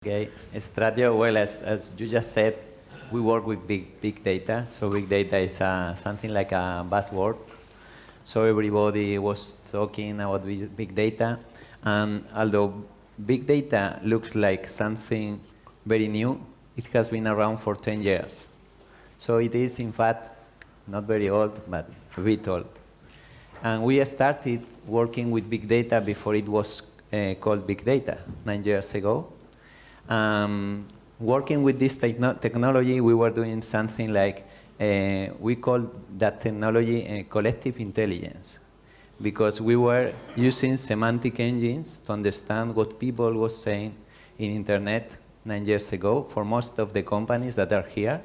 Okay, Stratio, well, as you just said, we work with big data. So big data is something like a buzzword. So everybody was talking about big data. And although big data looks like something very new, it has been around for 10 years. So it is, in fact, not very old, but a bit old. And we started working with big data before it was called big data, 9 years ago. Working with this technology, we were doing something like, we called that technology collective intelligence, because we were using semantic engines to understand what people were saying in internet 9 years ago for most of the companies that are here,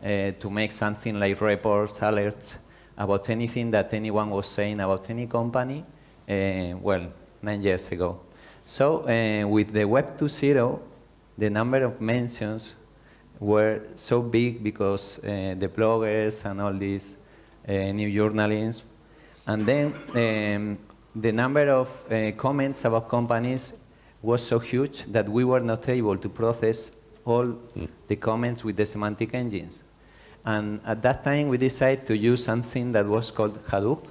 to make something like reports, alerts, about anything that anyone was saying about any company, well, 9 years ago. So with the Web 2.0, the number of mentions were so big because the bloggers and all these new journalism. And then the number of comments about companies was so huge that we were not able to process all the comments with the semantic engines. And at that time, we decided to use something that was called Hadoop,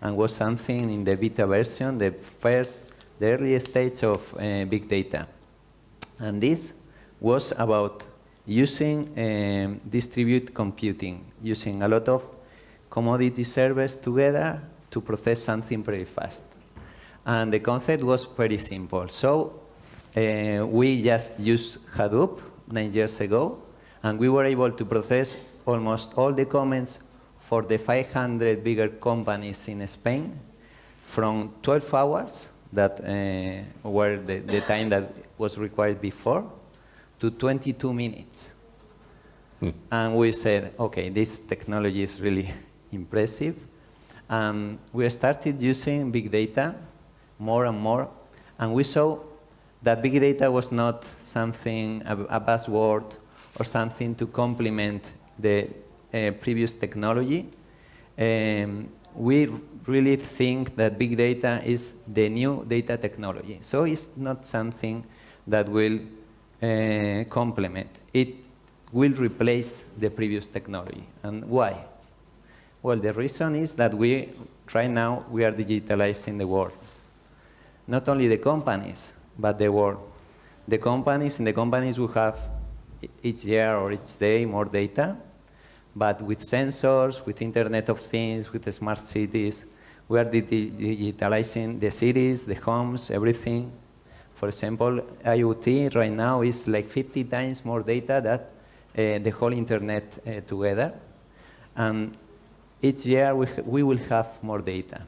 and was something in the beta version, the earliest stage of big data. And this was about using distributed computing, using a lot of commodity servers together to process something very fast. And the concept was pretty simple. So we just used Hadoop 9 years ago, and we were able to process almost all the comments for the 500 bigger companies in Spain from 12 hours, that were the time that was required before, to 22 minutes. And we said, okay, this technology is really impressive. We started using big data more and more, and we saw that big data was not something, a buzzword, or something to complement the previous technology. We really think that big data is the new data technology. So it's not something that will complement. It will replace the previous technology. And why? Well, the reason is that right now, we are digitalizing the world. Not only the companies, but the world. In the companies will have each year or each day more data, but with sensors, with Internet of Things, with the smart cities, we are digitalizing the cities, the homes, everything. For example, IoT right now is like 50 times more data than the whole internet together. And each year we will have more data.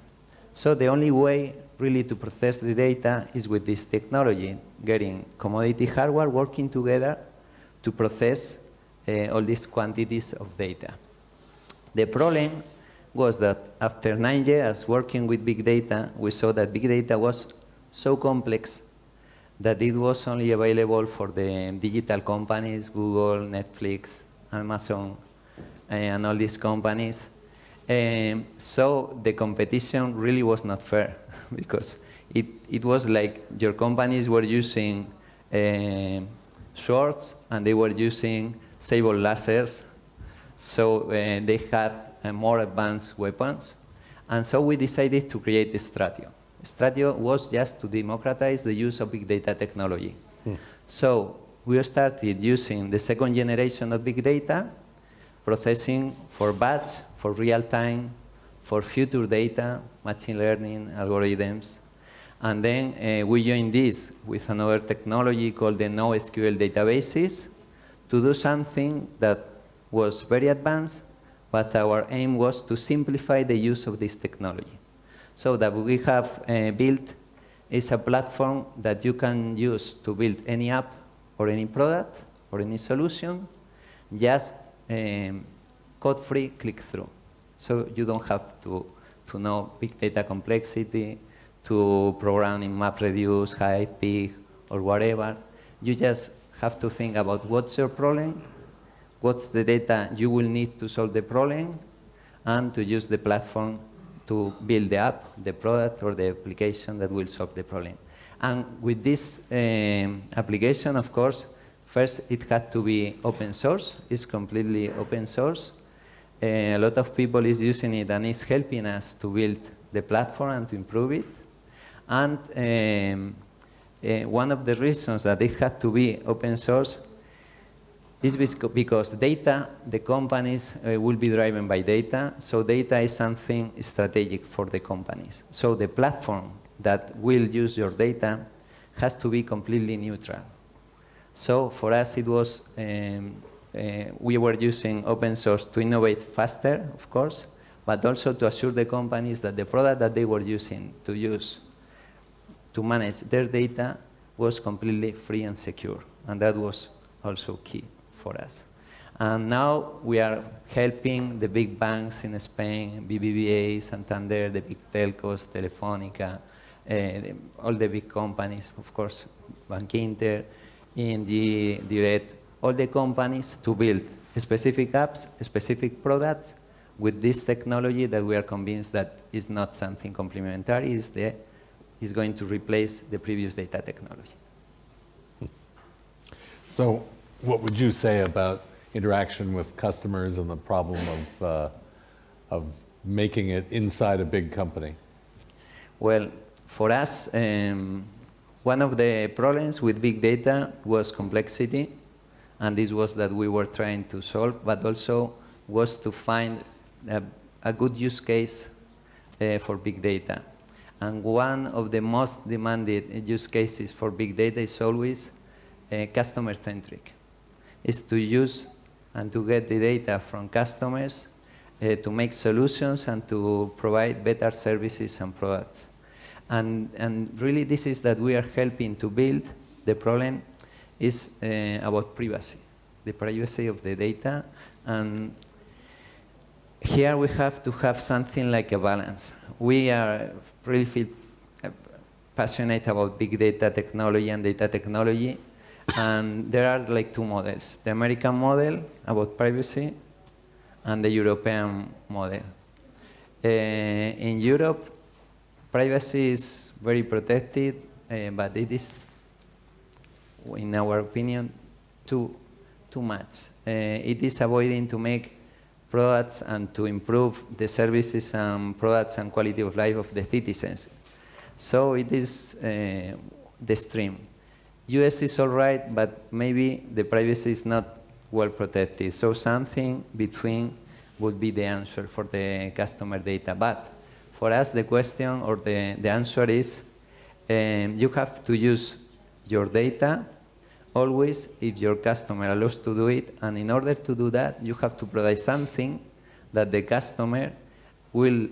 So the only way really to process the data is with this technology, getting commodity hardware working together to process all these quantities of data. The problem was that after 9 years working with big data, we saw that big data was so complex that it was only available for the digital companies, Google, Netflix, Amazon, and all these companies. So the competition really was not fair, because it was like your companies were using swords and they were using sable lasers. So they had more advanced weapons. And so we decided to create Stratio. Stratio was just to democratize the use of big data technology. So we started using the second generation of big data, processing for batch, for real time, for future data, machine learning, algorithms. And then we joined this with another technology called the NoSQL databases to do something that was very advanced, but our aim was to simplify the use of this technology. So that we have built is a platform that you can use to build any app or any product or any solution, just code-free click-through. So you don't have to know big data complexity, to program in MapReduce, HivePig, or whatever. You just have to think about what's your problem, what's the data you will need to solve the problem, and to use the platform to build the app, the product, or the application that will solve the problem. And with this application, of course, first it had to be open source. It's completely open source. A lot of people is using it and it's helping us to build the platform and to improve it. And one of the reasons that it had to be open source is because data, the companies will be driven by data, so data is something strategic for the companies. So the platform that will use your data has to be completely neutral. So for us it was, we were using open source to innovate faster, of course, but also to assure the companies that the product that they were using to use to manage their data was completely free and secure. And that was also key for us. And now we are helping the big banks in Spain, BBVA, Santander, the big telcos, Telefónica, all the big companies, of course, Bankinter, ING, Direct, all the companies to build specific apps, specific products with this technology that we are convinced that is not something complementary, is going to replace the previous data technology. So what would you say about interaction with customers and the problem of making it inside a big company? Well, for us, one of the problems with big data was complexity, and this was that we were trying to solve, but also was to find a good use case for big data. And one of the most demanded use cases for big data is always customer-centric. Is to use and to get the data from customers to make solutions and to provide better services and products. And really this is that we are helping to build. The problem is about privacy, the privacy of the data. And here we have to have something like a balance. We are really feel passionate about big data technology and data technology. And there are like two models, the American model about privacy and the European model. In Europe, privacy is very protected, but it is, in our opinion, too much. It is avoiding to make products and to improve the services and products and quality of life of the citizens. So it is the extreme. US is all right, but maybe the privacy is not well protected. So something between would be the answer for the customer data. But for us, the question or the answer is you have to use your data always if your customer allows to do it. And in order to do that, you have to provide something that the customer will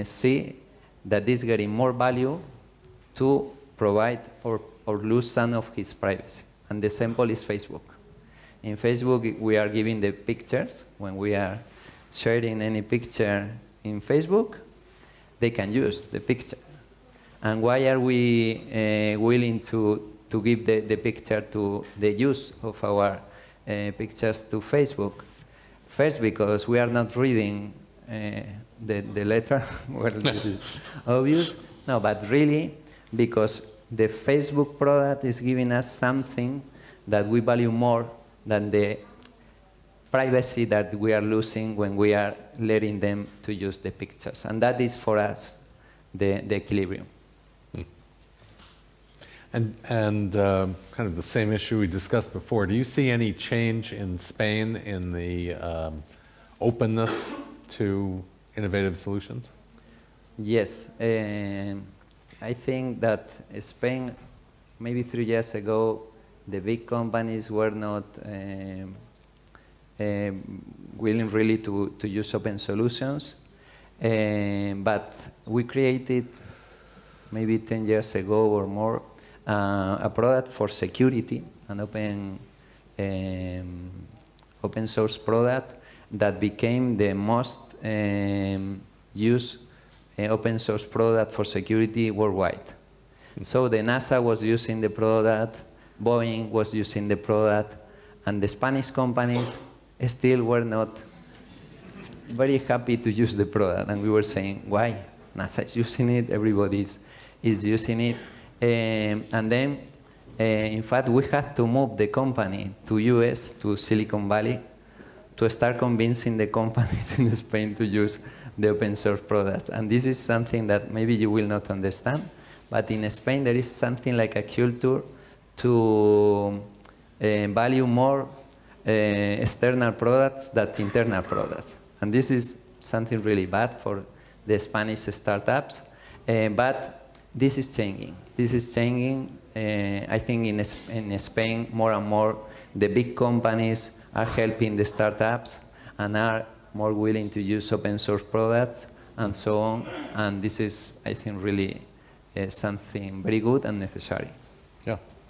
see that is getting more value to provide or lose some of his privacy. And the sample is Facebook. In Facebook, we are giving the pictures. When we are sharing any picture in Facebook, they can use the picture. And why are we willing to give the picture to the use of our pictures to Facebook? First, because we are not reading the letter. Well, this is obvious. No, but really, because the Facebook product is giving us something that we value more than the privacy that we are losing when we are letting them to use the pictures. And that is, for us, the equilibrium. And kind of the same issue we discussed before, do you see any change in Spain in the openness to innovative solutions? Yes. I think that Spain, maybe 3 years ago, the big companies were not willing really to use open solutions. But we created, maybe 10 years ago or more, a product for security, an open source product that became the most used open source product for security worldwide. So the NASA was using the product, Boeing was using the product, and the Spanish companies still were not very happy to use the product. And we were saying, why? NASA is using it, everybody is using it. And then, in fact, we had to move the company to US, to Silicon Valley, to start convincing the companies in Spain to use the open source products. And this is something that maybe you will not understand, but in Spain there is something like a culture to value more external products than internal products. And this is something really bad for the Spanish startups, but this is changing. This is changing. I think in Spain, more and more, the big companies are helping the startups and are more willing to use open source products and so on. And this is, I think, really something very good and necessary. Yeah.